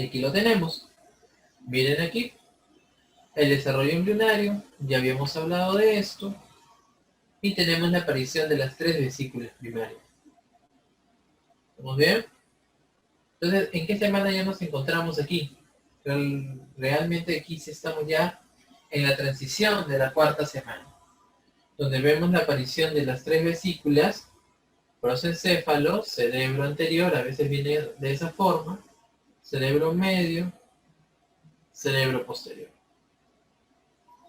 Y aquí lo tenemos. Miren aquí. El desarrollo embrionario. Ya habíamos hablado de esto. Y tenemos la aparición de las 3 vesículas primarias. ¿Estamos bien? Entonces, ¿en qué semana ya nos encontramos aquí? Realmente aquí sí estamos ya en la transición de la 4ª semana, donde vemos la aparición de las 3 vesículas, prosencéfalo, cerebro anterior, a veces viene de esa forma, cerebro medio, cerebro posterior.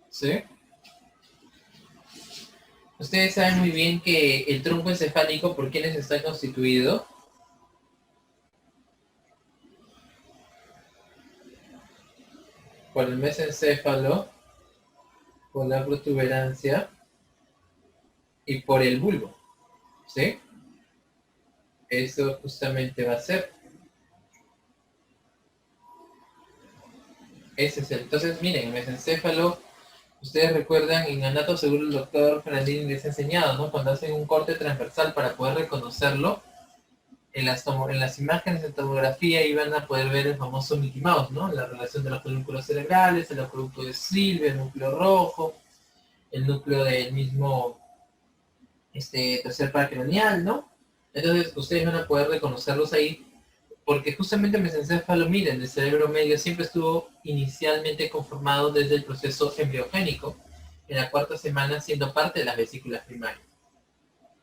¿Sí? Ustedes saben muy bien que el tronco encefálico, ¿por quiénes está constituido? Por el mesencéfalo, por la protuberancia y por el bulbo. ¿Sí? Eso justamente va a ser. Ese es el. Entonces, miren, el mesencéfalo, ustedes recuerdan, en anato seguro el doctor Fernandini les ha enseñado, ¿no? Cuando hacen un corte transversal para poder reconocerlo, en las imágenes de tomografía iban a poder ver el famoso Mickey Mouse, ¿no? La relación de los folículos cerebrales, el acueducto de Silvia, el núcleo rojo, el núcleo del mismo tercer par craneal, ¿no? Entonces, ustedes van a poder reconocerlos ahí, porque justamente el mesencéfalo, miren, el cerebro medio siempre estuvo inicialmente conformado desde el proceso embriogénico, en la 4ª semana siendo parte de las vesículas primarias.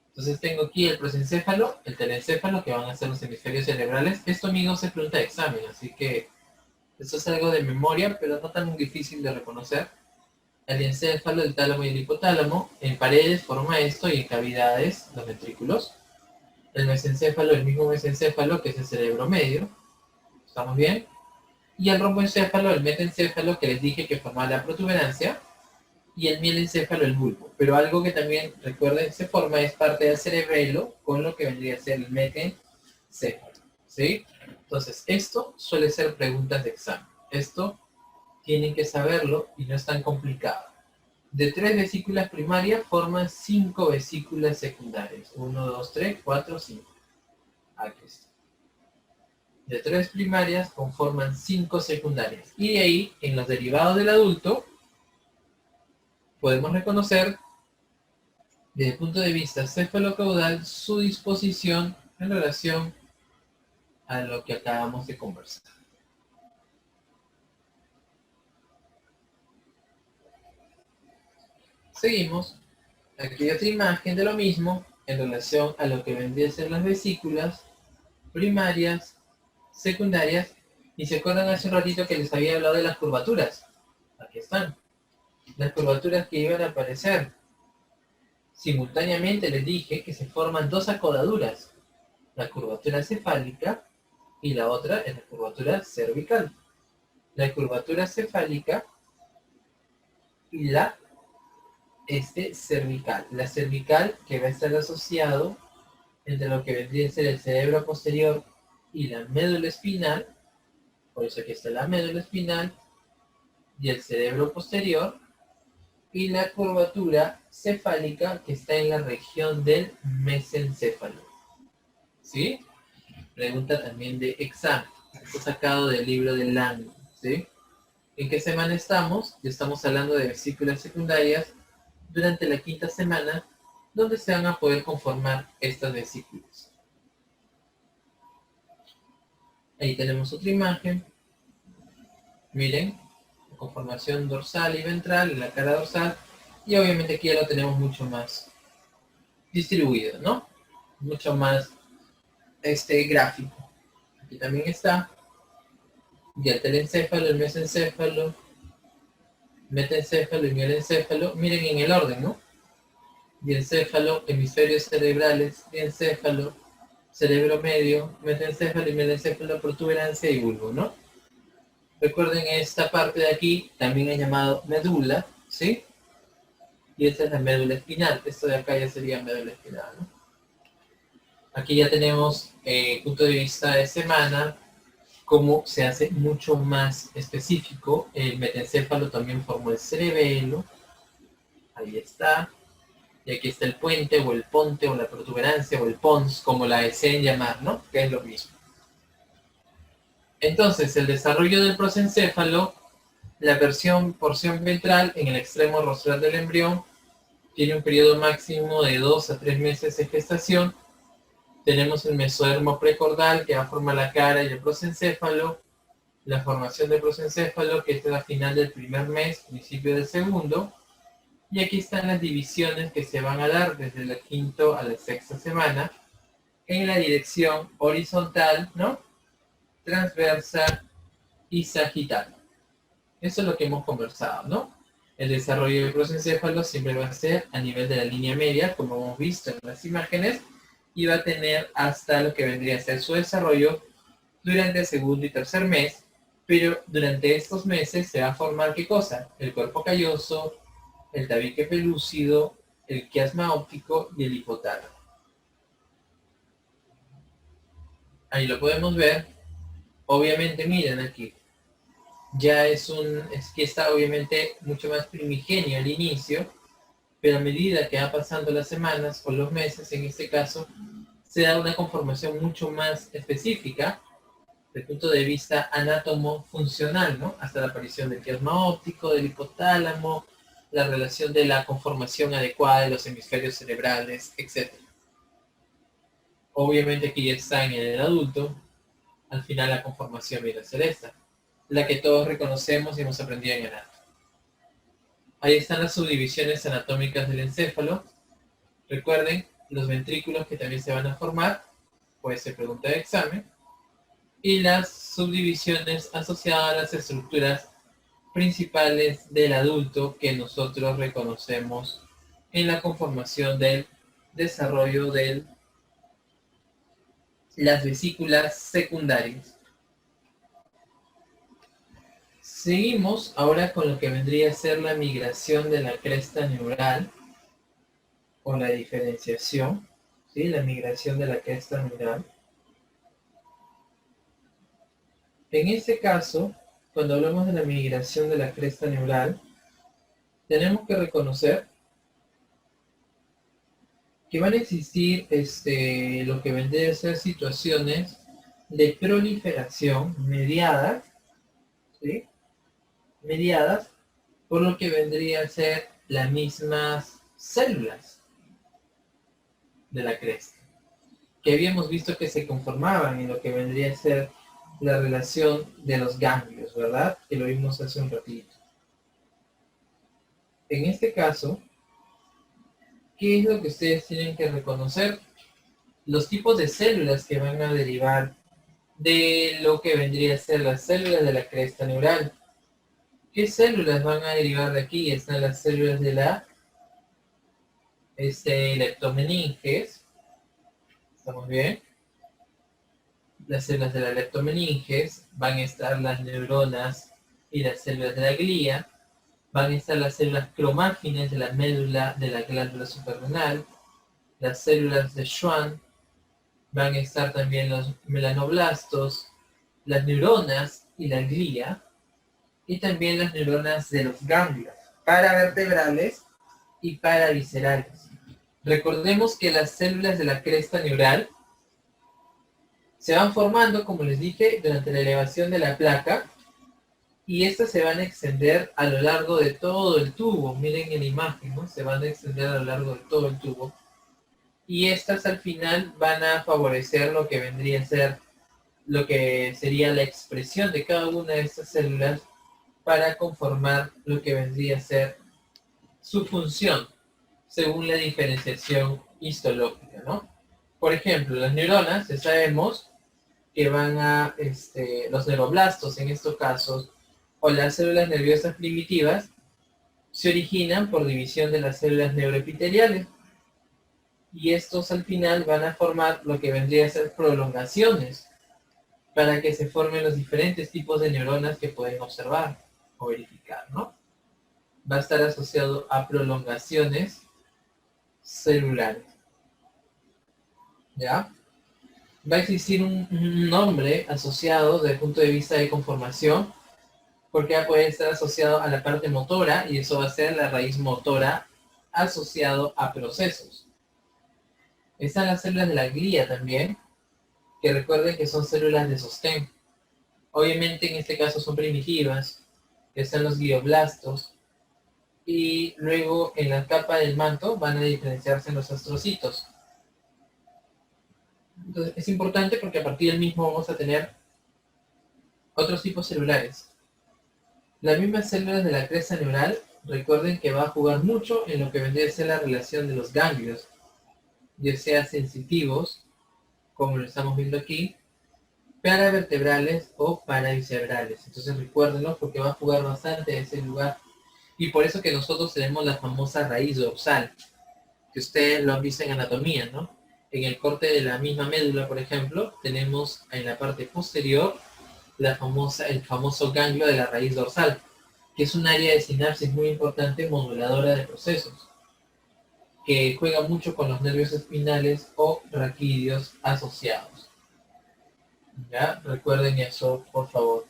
Entonces tengo aquí el prosencéfalo, el telencéfalo, que van a ser los hemisferios cerebrales. Esto, amigos, se pregunta de examen, así que esto es algo de memoria, pero no tan difícil de reconocer. El encéfalo, el tálamo y el hipotálamo, en paredes forma esto y en cavidades los ventrículos. El mesencéfalo, el mismo mesencéfalo, que es el cerebro medio. ¿Estamos bien? Y el romboencéfalo, el metencéfalo, que les dije que formaba la protuberancia, y el mielencéfalo, el bulbo. Pero algo que también, recuerden, se forma es parte del cerebelo, con lo que vendría a ser el metencéfalo. ¿Sí? Entonces, esto suele ser preguntas de examen. Esto tienen que saberlo y no es tan complicado. De 3 vesículas primarias forman 5 vesículas secundarias. 1, 2, 3, 4, 5. Aquí está. De 3 primarias conforman 5 secundarias. Y de ahí, en los derivados del adulto, podemos reconocer, desde el punto de vista cefalocaudal, su disposición en relación a lo que acabamos de conversar. Seguimos. Aquí hay otra imagen de lo mismo en relación a lo que vendría a ser las vesículas primarias, secundarias, y se acuerdan hace un ratito que les había hablado de las curvaturas. Aquí están. Las curvaturas que iban a aparecer. Simultáneamente les dije que se forman 2 acodaduras. La curvatura cefálica y la otra es la curvatura cervical. La curvatura cefálica y la cervical. La cervical, que va a estar asociado entre lo que vendría a ser el cerebro posterior y la médula espinal. Por eso aquí está la médula espinal y el cerebro posterior. Y la curvatura cefálica, que está en la región del mesencéfalo. ¿Sí? Pregunta también de examen. Esto sacado del libro de Lang. ¿Sí? ¿En qué semana estamos? Ya estamos hablando de vesículas secundarias durante la 5ª semana, donde se van a poder conformar estas vesículas. Ahí tenemos otra imagen. Miren, conformación dorsal y ventral en la cara dorsal, y obviamente aquí ya lo tenemos mucho más distribuido, ¿no? Mucho más gráfico. Aquí también está ya el telencéfalo, el mesencéfalo, metencéfalo y mielencéfalo. Miren en el orden, ¿no? Diencéfalo, hemisferios cerebrales, diencéfalo, cerebro medio, metencéfalo y mielencéfalo, protuberancia y bulbo, ¿no? Recuerden, esta parte de aquí también es llamado medula, ¿sí? Y esta es la médula espinal. Esto de acá ya sería médula espinal, ¿no? Aquí ya tenemos, punto de vista de semana, cómo se hace mucho más específico. El metencéfalo también formó el cerebelo. Ahí está. Y aquí está el puente, o el ponte, o la protuberancia, o el pons, como la deseen llamar, ¿no? Que es lo mismo. Entonces, el desarrollo del prosencéfalo, la porción ventral en el extremo rostral del embrión, tiene un periodo máximo de 2 a 3 meses de gestación. Tenemos el mesodermo precordal que va a formar la cara y el prosencéfalo, la formación del prosencéfalo que está a final del primer mes, principio del segundo, y aquí están las divisiones que se van a dar desde la quinta a la sexta semana en la dirección horizontal, ¿no? Transversal y sagital. Eso es lo que hemos conversado, ¿no? El desarrollo del prosencéfalo siempre va a ser a nivel de la línea media, como hemos visto en las imágenes, y va a tener hasta lo que vendría a ser su desarrollo durante el segundo y tercer mes, pero durante estos meses se va a formar ¿qué cosa? El cuerpo calloso, el tabique pelúcido, el quiasma óptico y el hipotálamo. Ahí lo podemos ver. Obviamente, miren aquí, ya es que está obviamente mucho más primigenio al inicio, pero a medida que va pasando las semanas o los meses, en este caso, se da una conformación mucho más específica desde el punto de vista anátomo-funcional, ¿no? Hasta la aparición del quiasma óptico, del hipotálamo, la relación de la conformación adecuada de los hemisferios cerebrales, etc. Obviamente que ya está en el adulto, al final la conformación viene a ser esta, la que todos reconocemos y hemos aprendido en anato. Ahí están las subdivisiones anatómicas del encéfalo. Recuerden los ventrículos que también se van a formar, puede ser pregunta de examen, y las subdivisiones asociadas a las estructuras principales del adulto que nosotros reconocemos en la conformación del desarrollo de las vesículas secundarias. Seguimos ahora con lo que vendría a ser la migración de la cresta neural o la diferenciación, ¿sí? La migración de la cresta neural. En este caso, cuando hablamos de la migración de la cresta neural, tenemos que reconocer que van a existir lo que vendría a ser situaciones de proliferación mediadas, ¿sí? Mediadas por lo que vendría a ser las mismas células de la cresta, que habíamos visto que se conformaban en lo que vendría a ser la relación de los ganglios, ¿verdad? Que lo vimos hace un ratito. En este caso, ¿qué es lo que ustedes tienen que reconocer? Los tipos de células que van a derivar de lo que vendría a ser las células de la cresta neural. ¿Qué células van a derivar de aquí? Están las células de la leptomeninges. ¿Estamos bien? Las células de la leptomeninges, van a estar las neuronas y las células de la glía, van a estar las células cromáfines de la médula de la glándula suprarrenal, las células de Schwann, van a estar también los melanoblastos, las neuronas y la glía, y también las neuronas de los ganglios paravertebrales y paraviscerales. Recordemos que las células de la cresta neural se van formando, como les dije, durante la elevación de la placa, y estas se van a extender a lo largo de todo el tubo. Miren en la imagen, ¿no? Se van a extender a lo largo de todo el tubo. Y estas al final van a favorecer lo que vendría a ser, lo que sería la expresión de cada una de estas células para conformar lo que vendría a ser su función, según la diferenciación histológica, ¿no? Por ejemplo, las neuronas, ya sabemos que van a, los neuroblastos en estos casos, o las células nerviosas primitivas, se originan por división de las células neuroepiteliales. Y estos al final van a formar lo que vendría a ser prolongaciones, para que se formen los diferentes tipos de neuronas que pueden observar o verificar, ¿no? Va a estar asociado a prolongaciones celulares, ¿ya? Va a existir un nombre asociado desde el punto de vista de conformación, porque ya puede estar asociado a la parte motora, y eso va a ser la raíz motora asociado a procesos. Están las células de la glía también, que recuerden que son células de sostén. Obviamente en este caso son primitivas, que están los glioblastos, y luego en la capa del manto van a diferenciarse los astrocitos. Entonces es importante porque a partir del mismo vamos a tener otros tipos celulares. Las mismas células de la cresta neural, recuerden que va a jugar mucho en lo que vendría a ser la relación de los ganglios, ya sea sensitivos, como lo estamos viendo aquí, paravertebrales o paraviscerales. Entonces recuérdenlo porque va a jugar bastante en ese lugar. Y por eso que nosotros tenemos la famosa raíz dorsal, que ustedes lo han visto en anatomía, ¿no? En el corte de la misma médula, por ejemplo, tenemos en la parte posterior el famoso ganglio de la raíz dorsal, que es un área de sinapsis muy importante moduladora de procesos, que juega mucho con los nervios espinales o raquídeos asociados. ¿Ya? Recuerden eso, por favor.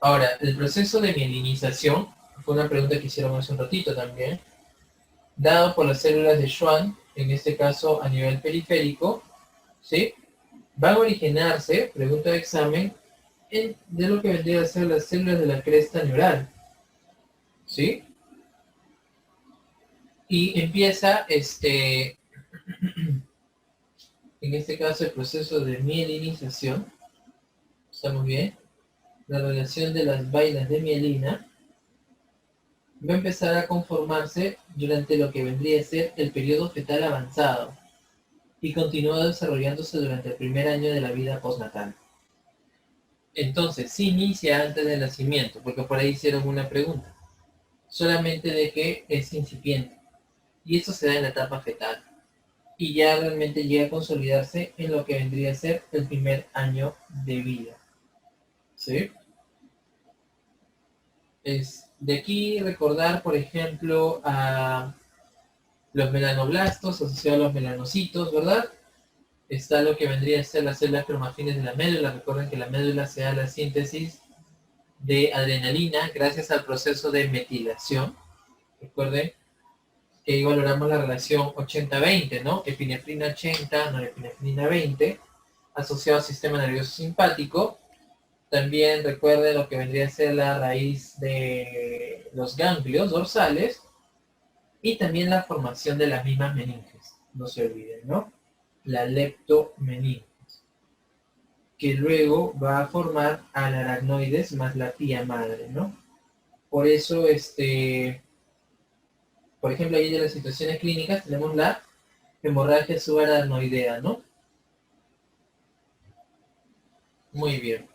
Ahora, el proceso de mielinización, fue una pregunta que hicieron hace un ratito también, dado por las células de Schwann, en este caso a nivel periférico, ¿sí? Van a originarse, pregunta de examen, de lo que vendría a ser las células de la cresta neural, ¿sí? Y empieza, en este caso, el proceso de mielinización, ¿estamos bien? La relación de las vainas de mielina va a empezar a conformarse durante lo que vendría a ser el periodo fetal avanzado y continúa desarrollándose durante el primer año de la vida postnatal. Entonces, sí inicia antes del nacimiento, porque por ahí hicieron una pregunta, solamente de que es incipiente, y esto se da en la etapa fetal, y ya realmente llega a consolidarse en lo que vendría a ser el primer año de vida. ¿Sí? Es de aquí recordar, por ejemplo, a los melanoblastos asociados a los melanocitos, ¿verdad? Está lo que vendría a ser las células cromafines de la médula. Recuerden que la médula se da la síntesis de adrenalina gracias al proceso de metilación. Recuerden que ahí valoramos la relación 80-20, ¿no? Epinefrina 80, norepinefrina 20, asociado al sistema nervioso simpático. También recuerden lo que vendría a ser la raíz de los ganglios dorsales y también la formación de las mismas meninges. No se olviden, ¿no? La leptomeninge, que luego va a formar al aracnoides más la tía madre, ¿no? Por eso, por ejemplo, ahí de las situaciones clínicas tenemos la hemorragia subaracnoidea, ¿no? Muy bien.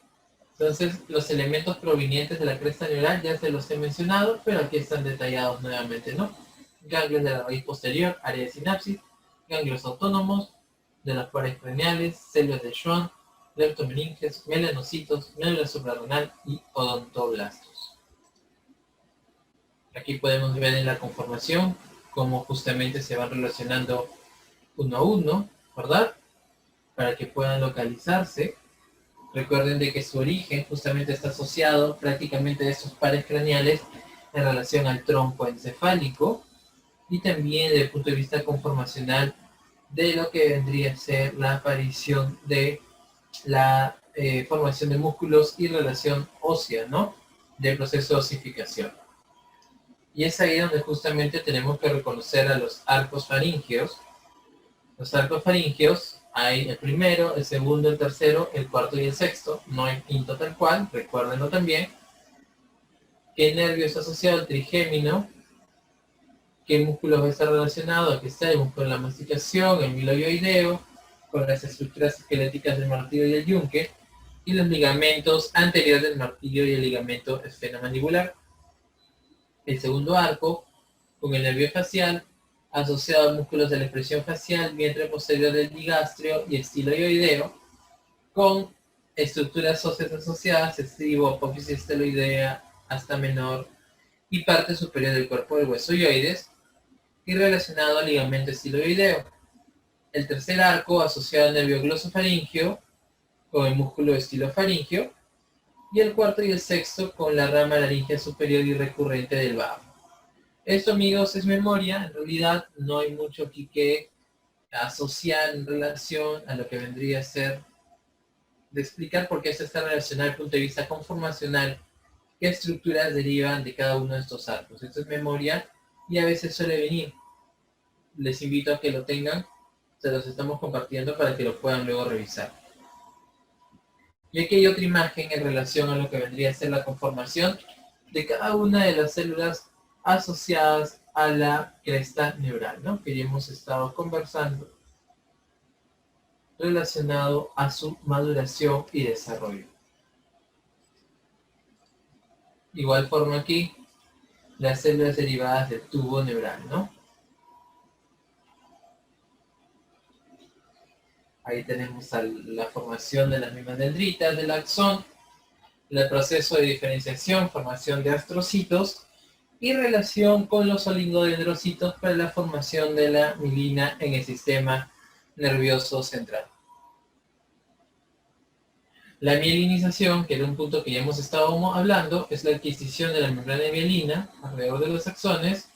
Entonces, los elementos provenientes de la cresta neural ya se los he mencionado, pero aquí están detallados nuevamente, ¿no? Ganglios de la raíz posterior, área de sinapsis, ganglios autónomos de las paredes craneales, células de Schwann, leptomeninges, melanocitos, médula suprarrenal y odontoblastos. Aquí podemos ver en la conformación cómo justamente se van relacionando uno a uno, ¿verdad? Para que puedan localizarse. Recuerden de que su origen justamente está asociado prácticamente de estos pares craneales en relación al tronco encefálico y también desde el punto de vista conformacional de lo que vendría a ser la aparición de la formación de músculos y relación ósea, ¿no? Del proceso de osificación. Y es ahí donde justamente tenemos que reconocer a los arcos faringeos. Los arcos faringeos hay el primero, el segundo, el tercero, el cuarto y el sexto. No hay quinto tal cual, recuérdenlo también. ¿Qué nervio está asociado al trigémino? ¿Qué músculo va a estar relacionado? Aquí está el músculo de la masticación, el miloioideo, con las estructuras esqueléticas del martillo y el yunque, y los ligamentos anteriores del martillo y el ligamento esfenomandibular. El segundo arco, con el nervio facial, asociado a músculos de la expresión facial, vientre posterior del digastrio y estiloideo, con estructuras óseas asociadas, estribo, apófisis esteloidea, hasta menor, y parte superior del cuerpo del hueso yoides, y relacionado al ligamento estiloideo. El tercer arco asociado al nervio glosofaringeo, con el músculo estilofaringeo, y el cuarto y el sexto con la rama laringea superior y recurrente del bajo. Esto, amigos, es memoria. En realidad no hay mucho aquí que asociar en relación a lo que vendría a ser de explicar por qué esto está relacionado desde el punto de vista conformacional, qué estructuras derivan de cada uno de estos arcos. Esto es memoria y a veces suele venir. Les invito a que lo tengan, se los estamos compartiendo para que lo puedan luego revisar. Y aquí hay otra imagen en relación a lo que vendría a ser la conformación de cada una de las células asociadas a la cresta neural, ¿no? Que ya hemos estado conversando relacionado a su maduración y desarrollo. Igual forma aquí, las células derivadas del tubo neural, ¿no? Ahí tenemos la formación de las mismas dendritas del axón, el proceso de diferenciación, formación de astrocitos y relación con los oligodendrocitos para la formación de la mielina en el sistema nervioso central. La mielinización, que era un punto que ya hemos estado hablando, es la adquisición de la membrana de mielina alrededor de los axones.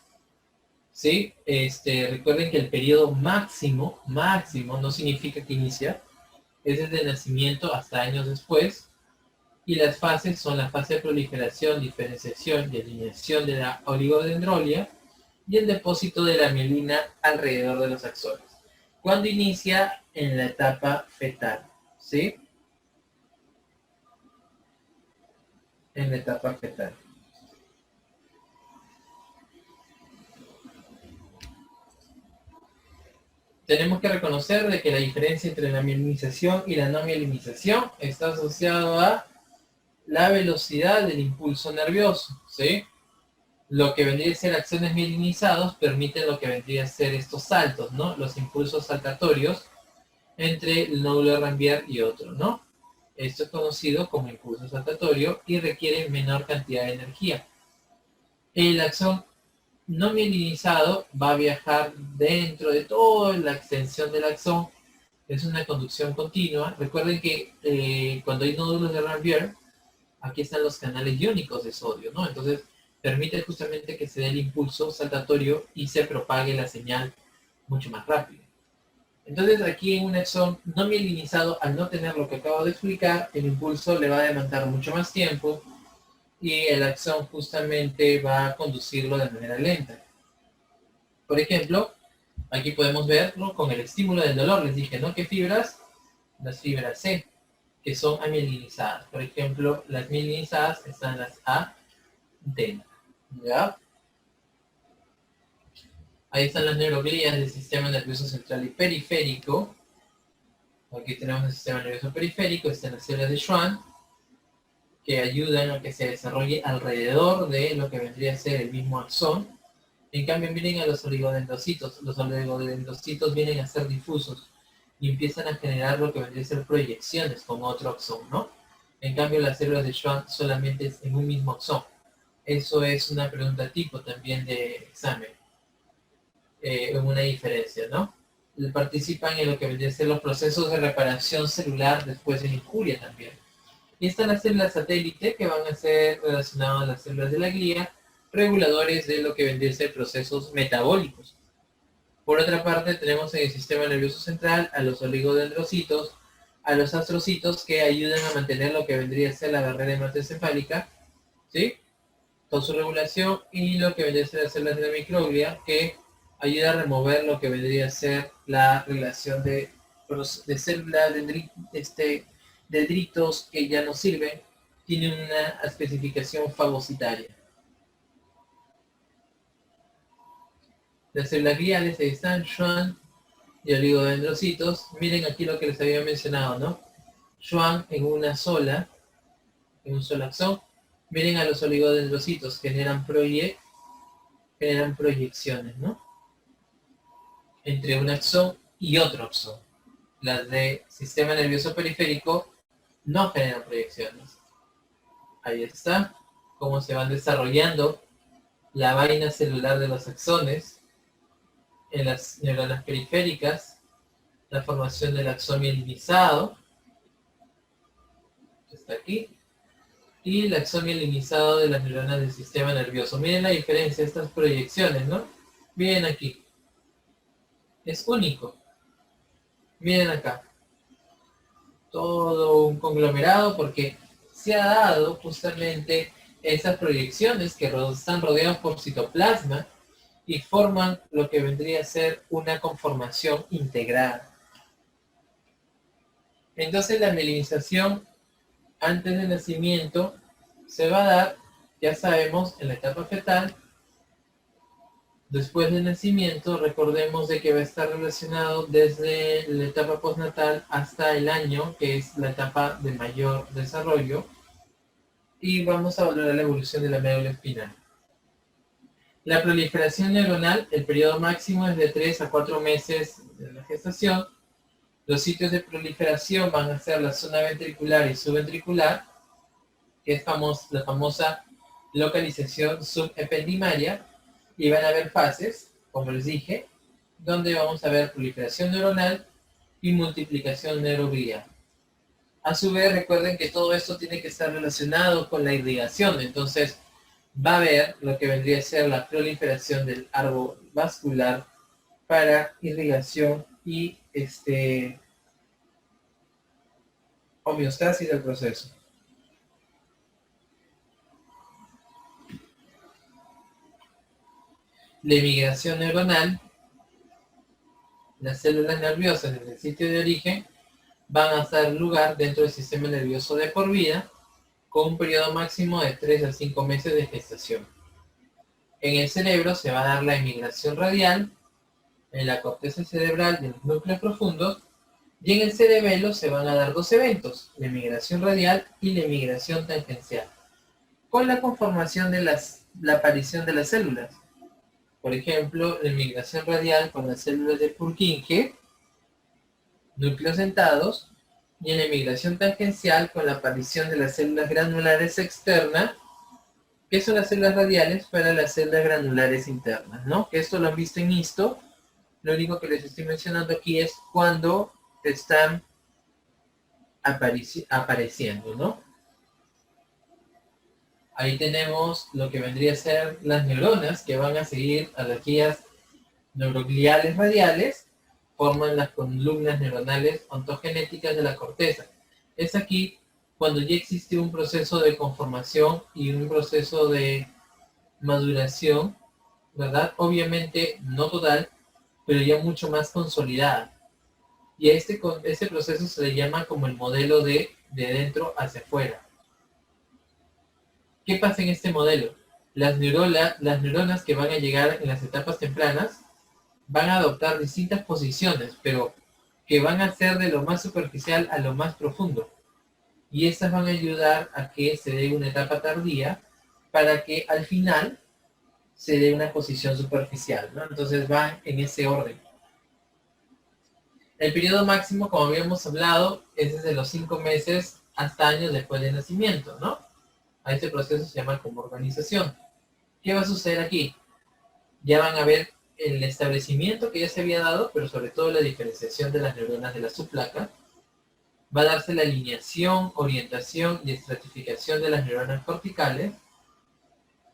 ¿Sí? Recuerden que el periodo máximo no significa que inicia, es desde el nacimiento hasta años después, y las fases son la fase de proliferación, diferenciación y alineación de la oligodendrolia y el depósito de la mielina alrededor de los axones. ¿Cuándo inicia? En la etapa fetal, ¿sí? En la etapa fetal. Tenemos que reconocer de que la diferencia entre la mielinización y la no mielinización está asociado a la velocidad del impulso nervioso, ¿sí? Lo que vendría a ser acciones mielinizados permiten lo que vendría a ser estos saltos, ¿no? Los impulsos saltatorios entre el nódulo de Ranvier y otro, ¿no? Esto es conocido como impulso saltatorio y requiere menor cantidad de energía. El axón no mielinizado va a viajar dentro de toda la extensión del axón. Es una conducción continua. Recuerden que cuando hay nódulos de Ranvier, aquí están los canales iónicos de sodio, ¿no? Entonces, permite justamente que se dé el impulso saltatorio y se propague la señal mucho más rápido. Entonces, aquí en un axón no mielinizado, al no tener lo que acabo de explicar, el impulso le va a demandar mucho más tiempo y el axón justamente va a conducirlo de manera lenta. Por ejemplo, aquí podemos verlo con el estímulo del dolor. Les dije, ¿no? ¿Qué fibras? Las fibras C, que son amielinizadas. Por ejemplo, las mielinizadas están las A, D. ¿Ya? Ahí están las neuroglías del sistema nervioso central y periférico. Aquí tenemos el sistema nervioso periférico, están las células de Schwann, que ayudan a que se desarrolle alrededor de lo que vendría a ser el mismo axón. En cambio, miren a los oligodendrocitos. Los oligodendrocitos vienen a ser difusos y empiezan a generar lo que vendría a ser proyecciones con otro axón, ¿no? En cambio, las células de Schwann solamente es en un mismo axón. Eso es una pregunta tipo también de examen. Una diferencia, ¿no? Participan en lo que vendría a ser los procesos de reparación celular después de injuria también. Y están las células satélite que van a ser relacionadas a las células de la glía, reguladores de lo que vendría a ser procesos metabólicos. Por otra parte, tenemos en el sistema nervioso central a los oligodendrocitos, a los astrocitos que ayudan a mantener lo que vendría a ser la barrera hematocefálica, ¿sí? Con su regulación, y lo que vendría a ser las células de la microglia que ayuda a remover lo que vendría a ser la relación de células dendritos que ya no sirven, tienen una especificación fagocitaria. Las células gliales están Schwann y oligodendrocitos. Miren aquí lo que les había mencionado, ¿no? Schwann en un solo axón. Miren a los oligodendrocitos, generan proyecciones, ¿no? Entre un axón y otro axón. Las de sistema nervioso periférico no generan proyecciones. Ahí está, cómo se van desarrollando la vaina celular de los axones en las neuronas periféricas, la formación del axón mielinizado, está aquí, y el axón mielinizado de las neuronas del sistema nervioso. Miren la diferencia de estas proyecciones, ¿no? Miren aquí. Es único. Miren acá. todo un conglomerado porque se ha dado justamente esas proyecciones que están rodeadas por citoplasma y forman lo que vendría a ser una conformación integrada. Entonces la mielinización antes del nacimiento se va a dar, ya sabemos, en la etapa fetal. Después del nacimiento, recordemos de que va a estar relacionado desde la etapa postnatal hasta el año, que es la etapa de mayor desarrollo, y vamos a valorar la evolución de la médula espinal. La proliferación neuronal, el periodo máximo es de 3 a 4 meses de la gestación. Los sitios de proliferación van a ser la zona ventricular y subventricular, que es la famosa localización subependimaria, y van a haber fases, como les dije, donde vamos a ver proliferación neuronal y multiplicación neuroglial. A su vez, recuerden que todo esto tiene que estar relacionado con la irrigación, entonces va a haber lo que vendría a ser la proliferación del árbol vascular para irrigación y homeostasis del proceso. La emigración neuronal, las células nerviosas en el sitio de origen van a dar lugar dentro del sistema nervioso de por vida con un periodo máximo de 3 a 5 meses de gestación. En el cerebro se va a dar la emigración radial, en la corteza cerebral y en los núcleos profundos, y en el cerebelo se van a dar dos eventos, la emigración radial y la emigración tangencial, con la conformación de la aparición de las células. Por ejemplo, la emigración radial con las células de Purkinje, núcleos dentados, y en la emigración tangencial con la aparición de las células granulares externas, que son las células radiales para las células granulares internas, ¿no? Que esto lo han visto en histo. Lo único que les estoy mencionando aquí es cuando están apareciendo, ¿no? Ahí tenemos lo que vendría a ser las neuronas que van a seguir a las guías neurogliales radiales, forman las columnas neuronales ontogenéticas de la corteza. Es aquí cuando ya existe un proceso de conformación y un proceso de maduración, ¿verdad? Obviamente no total, pero ya mucho más consolidada. Y a este proceso se le llama como el modelo de dentro hacia afuera. ¿Qué pasa en este modelo? Las neuronas que van a llegar en las etapas tempranas van a adoptar distintas posiciones, pero que van a ser de lo más superficial a lo más profundo. Y estas van a ayudar a que se dé una etapa tardía para que al final se dé una posición superficial, ¿no? Entonces van en ese orden. El periodo máximo, como habíamos hablado, es desde los 5 meses hasta años después del nacimiento, ¿no? A este proceso se llama como organización. ¿Qué va a suceder aquí? Ya van a ver el establecimiento que ya se había dado, pero sobre todo la diferenciación de las neuronas de la subplaca. Va a darse la alineación, orientación y estratificación de las neuronas corticales.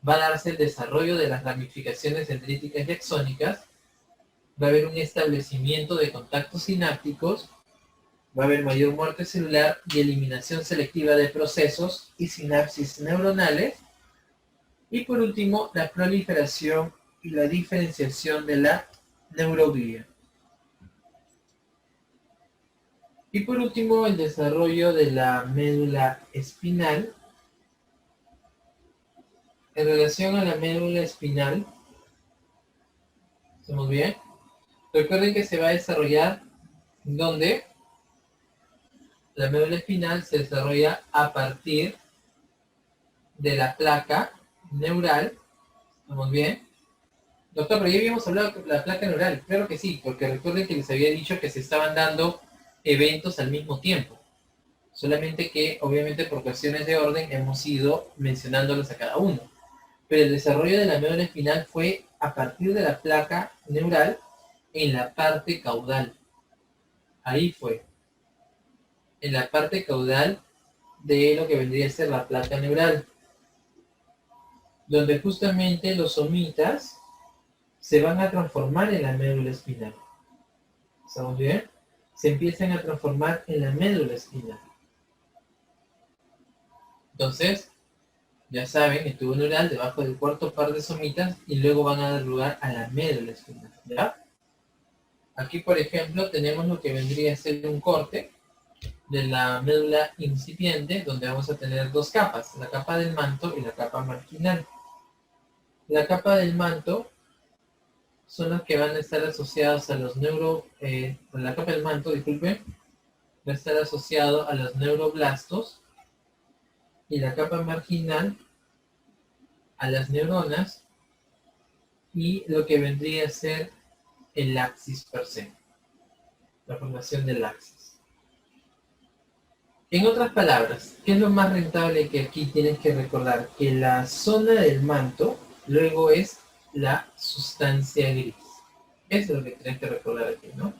Va a darse el desarrollo de las ramificaciones dendríticas y axónicas. Va a haber un establecimiento de contactos sinápticos. Va a haber mayor muerte celular y eliminación selectiva de procesos y sinapsis neuronales. Y por último, la proliferación y la diferenciación de la neuroglia. Y por último, el desarrollo de la médula espinal. En relación a la médula espinal, ¿estamos bien? Recuerden que se va a desarrollar donde la médula espinal se desarrolla a partir de la placa neural. ¿Estamos bien? Doctor, pero ya habíamos hablado de la placa neural. Claro que sí, porque recuerden que les había dicho que se estaban dando eventos al mismo tiempo. Solamente que, obviamente, por cuestiones de orden, hemos ido mencionándolos a cada uno. Pero el desarrollo de la médula espinal fue a partir de la placa neural en la parte caudal. Ahí fue. En la parte caudal de lo que vendría a ser la placa neural. Donde justamente los somitas se van a transformar en la médula espinal. ¿Estamos bien? se empiezan a transformar en la médula espinal. Entonces, ya saben, el tubo neural debajo del cuarto par de somitas y luego van a dar lugar a la médula espinal, ¿ya? Aquí, por ejemplo, tenemos lo que vendría a ser un corte de la médula incipiente, donde vamos a tener dos capas, la capa del manto y la capa marginal. La capa del manto son los que van a estar asociados a los la capa del manto, disculpen, va a estar asociado a los neuroblastos y la capa marginal a las neuronas y lo que vendría a ser el axis per se, la formación del axis. En otras palabras, ¿qué es lo más rentable que aquí tienes que recordar? Que la zona del manto luego es la sustancia gris. Eso es lo que tienes que recordar aquí, ¿no?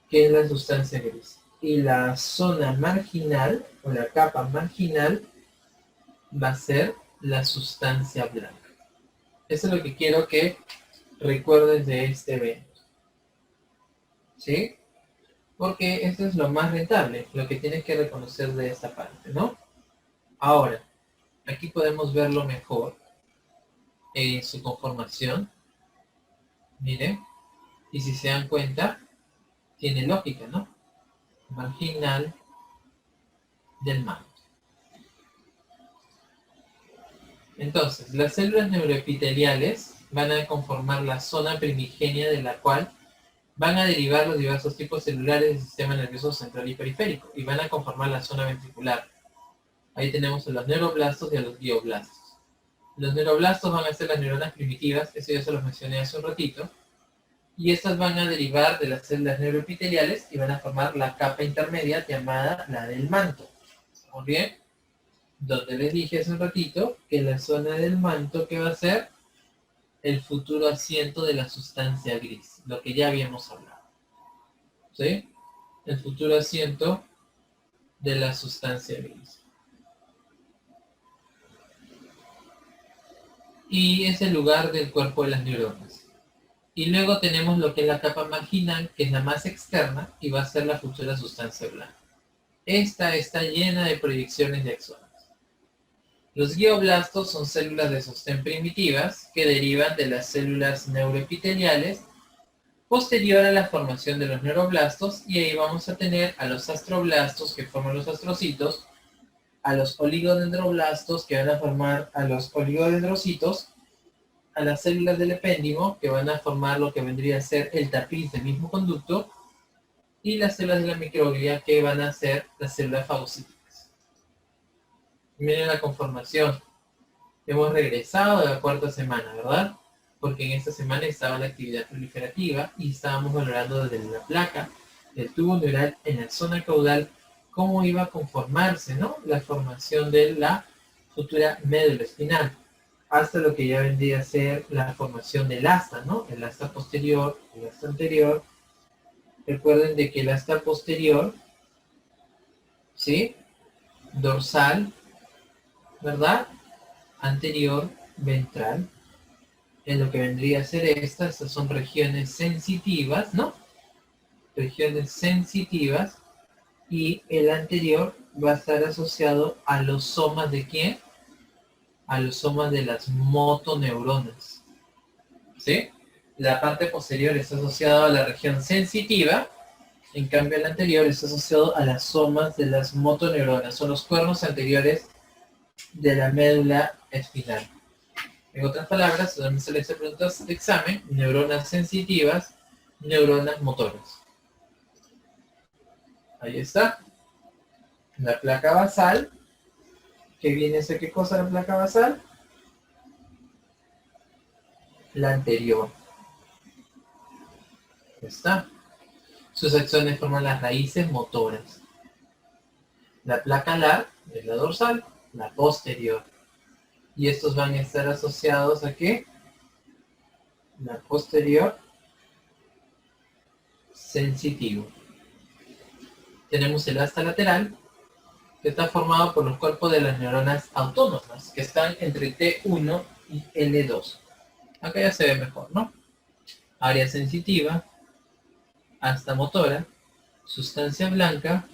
Que es la sustancia gris. Y la zona marginal, o la capa marginal, va a ser la sustancia blanca. Eso es lo que quiero que recuerdes de este evento. ¿Sí? Porque esto es lo más rentable, lo que tienes que reconocer de esta parte, ¿no? Ahora, aquí podemos verlo mejor en su conformación. Miren, y si se dan cuenta, tiene lógica, ¿no? Marginal del manto. Entonces, las células neuroepiteliales van a conformar la zona primigenia de la cual van a derivar los diversos tipos celulares del sistema nervioso central y periférico y van a conformar la zona ventricular. Ahí tenemos a los neuroblastos y a los glioblastos. Los neuroblastos van a ser las neuronas primitivas, eso ya se los mencioné hace un ratito, y estas van a derivar de las células neuroepiteliales y van a formar la capa intermedia llamada la del manto. ¿Estamos bien? Donde les dije hace un ratito que la zona del manto que va a ser el futuro asiento de la sustancia gris, lo que ya habíamos hablado. ¿Sí? El futuro asiento de la sustancia gris. Y es el lugar del cuerpo de las neuronas. Y luego tenemos lo que es la capa marginal, que es la más externa y va a ser la futura sustancia blanca. Esta está llena de proyecciones de axones. Los glioblastos son células de sostén primitivas que derivan de las células neuroepiteliales posterior a la formación de los neuroblastos, y ahí vamos a tener a los astroblastos que forman los astrocitos, a los oligodendroblastos que van a formar a los oligodendrocitos, a las células del epéndimo que van a formar lo que vendría a ser el tapiz del mismo conducto, y las células de la microglia que van a ser las células fagocíticas. Miren la conformación. Hemos regresado de la cuarta semana, ¿verdad? Porque en esta semana estaba la actividad proliferativa y estábamos valorando desde la placa del tubo neural en la zona caudal cómo iba a conformarse, ¿no? La formación de la futura médula espinal, hasta lo que ya vendría a ser la formación del asta, ¿no? El asta posterior, el asta anterior. Recuerden de que el asta posterior, ¿sí? Dorsal, ¿verdad? Anterior, ventral. En lo que vendría a ser estas son regiones sensitivas, ¿no? Regiones sensitivas, y el anterior va a estar asociado a los somas de ¿quién? A los somas de las motoneuronas, ¿sí? La parte posterior está asociada a la región sensitiva, en cambio el anterior está asociado a las somas de las motoneuronas, son los cuernos anteriores de la médula espinal. En otras palabras, donde se les hace preguntas de examen, neuronas sensitivas, neuronas motoras. Ahí está. La placa basal, que viene a ser ¿qué cosa la placa basal? La anterior. Ahí está. Sus axones forman las raíces motoras. La placa alar es la dorsal, la posterior. Y estos van a estar asociados a ¿qué? La posterior sensitivo. Tenemos el asta lateral, que está formado por los cuerpos de las neuronas autónomas, que están entre T1 y L2. Acá ya se ve mejor, ¿no? Área sensitiva, asta motora, sustancia blanca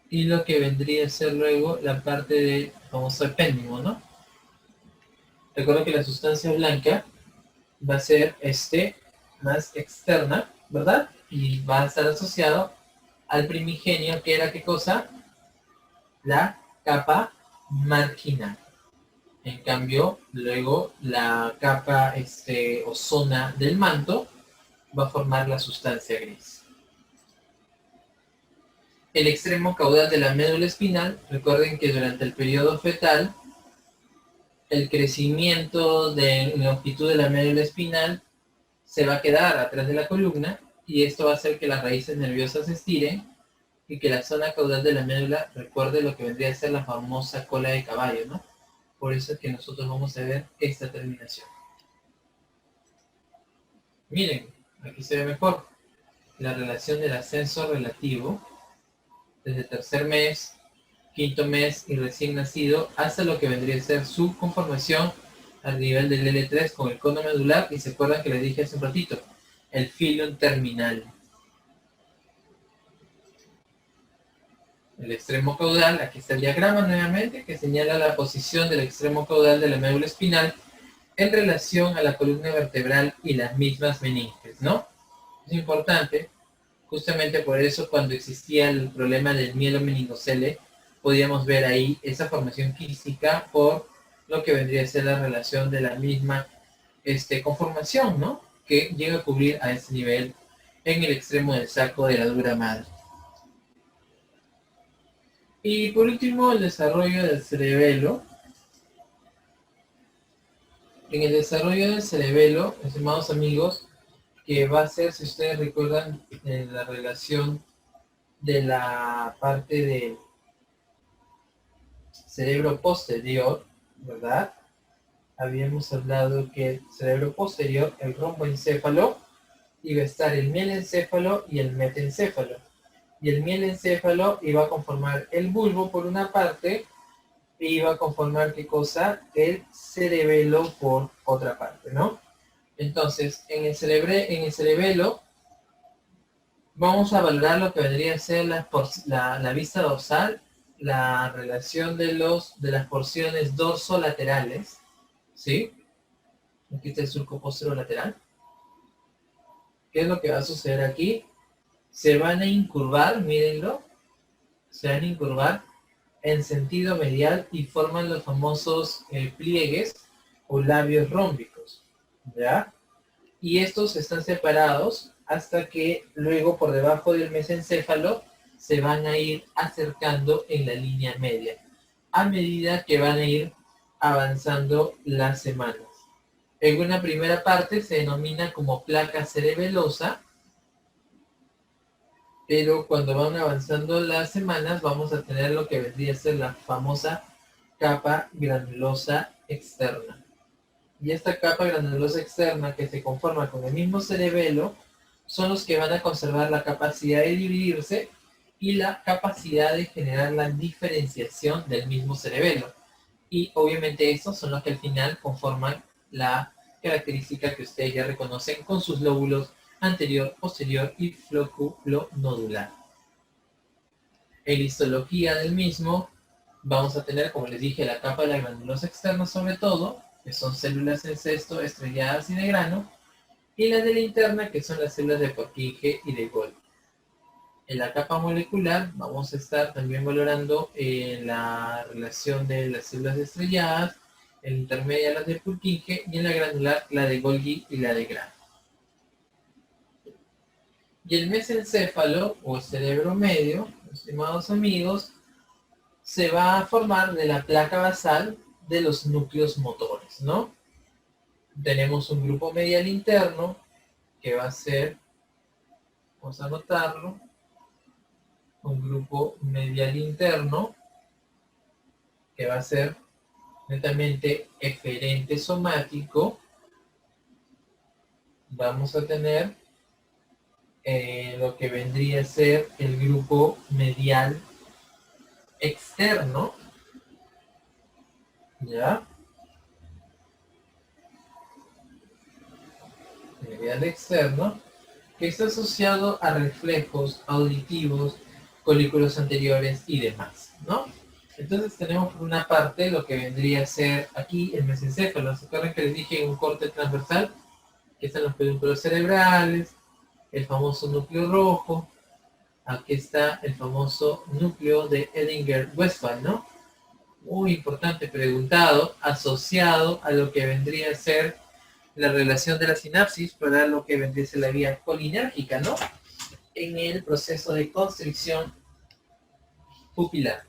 y lo que vendría a ser luego la parte del famoso epéndimo, ¿no? Recuerda que la sustancia blanca va a ser más externa, ¿verdad? Y va a estar asociado al primigenio, que era ¿qué cosa? La capa marginal. En cambio, luego la capa o zona del manto va a formar la sustancia gris. El extremo caudal de la médula espinal, recuerden que durante el periodo fetal, el crecimiento de longitud de la médula espinal se va a quedar atrás de la columna y esto va a hacer que las raíces nerviosas se estiren y que la zona caudal de la médula recuerde lo que vendría a ser la famosa cola de caballo, ¿no? Por eso es que nosotros vamos a ver esta terminación. Miren, aquí se ve mejor la relación del ascenso relativo desde tercer mes, quinto mes y recién nacido hasta lo que vendría a ser su conformación al nivel del L3 con el cono medular, y se acuerdan que les dije hace un ratito, el filum terminal. El extremo caudal, aquí está el diagrama nuevamente que señala la posición del extremo caudal de la médula espinal en relación a la columna vertebral y las mismas meninges, ¿no? Es importante, justamente por eso cuando existía el problema del mielomeningocele, podíamos ver ahí esa formación quística por lo que vendría a ser la relación de la misma conformación, ¿no? Que llega a cubrir a ese nivel en el extremo del saco de la dura madre. Y por último, el desarrollo del cerebelo. En el desarrollo del cerebelo, estimados amigos, que va a ser, si ustedes recuerdan, la relación de la parte del cerebro posterior, ¿verdad? Habíamos hablado que el cerebro posterior, el romboencéfalo, iba a estar el mielencéfalo y el metencéfalo. Y el mielencéfalo iba a conformar el bulbo por una parte e iba a conformar, ¿qué cosa? El cerebelo por otra parte, ¿no? Entonces, en el cerebelo vamos a valorar lo que vendría a ser la vista dorsal, la relación de las porciones dorsolaterales, ¿sí? Aquí está el surco posterolateral. ¿Qué es lo que va a suceder aquí? Se van a incurvar, mírenlo, se van a incurvar en sentido medial y forman los famosos pliegues o labios rómbicos, ¿ya? Y estos están separados hasta que luego por debajo del mesencéfalo se van a ir acercando en la línea media, a medida que van a ir avanzando las semanas. En una primera parte se denomina como placa cerebelosa, pero cuando van avanzando las semanas vamos a tener lo que vendría a ser la famosa capa granulosa externa. Y esta capa granulosa externa que se conforma con el mismo cerebelo son los que van a conservar la capacidad de dividirse y la capacidad de generar la diferenciación del mismo cerebelo. Y obviamente estos son los que al final conforman la característica que ustedes ya reconocen con sus lóbulos anterior, posterior y flóculo nodular. En histología del mismo vamos a tener, como les dije, la capa de la granulosa externa sobre todo, que son células en cesto estrelladas y de grano, y la de la interna, que son las células de Purkinje y de Golgi. En la capa molecular vamos a estar también valorando la relación de las células estrelladas, en la intermedia las de Purkinje y en la granular la de Golgi y la de grano. Y el mesencéfalo o cerebro medio, estimados amigos, se va a formar de la placa basal de los núcleos motores, ¿no? Tenemos un grupo medial interno que va a ser, vamos a anotarlo, un grupo medial interno que va a ser netamente eferente somático. Vamos a tener lo que vendría a ser el grupo medial externo, ¿ya? Medial externo, que está asociado a reflejos auditivos, colículos anteriores y demás, ¿no? Entonces tenemos por una parte lo que vendría a ser aquí el mesencéfalo. ¿Se acuerdan que les dije un corte transversal? Aquí están los pedúnculos cerebrales, el famoso núcleo rojo. Aquí está el famoso núcleo de Edinger-Westphal, ¿no? Muy importante, preguntado, asociado a lo que vendría a ser la relación de la sinapsis para lo que vendría a ser la vía colinérgica, ¿no? En el proceso de constricción pupilar.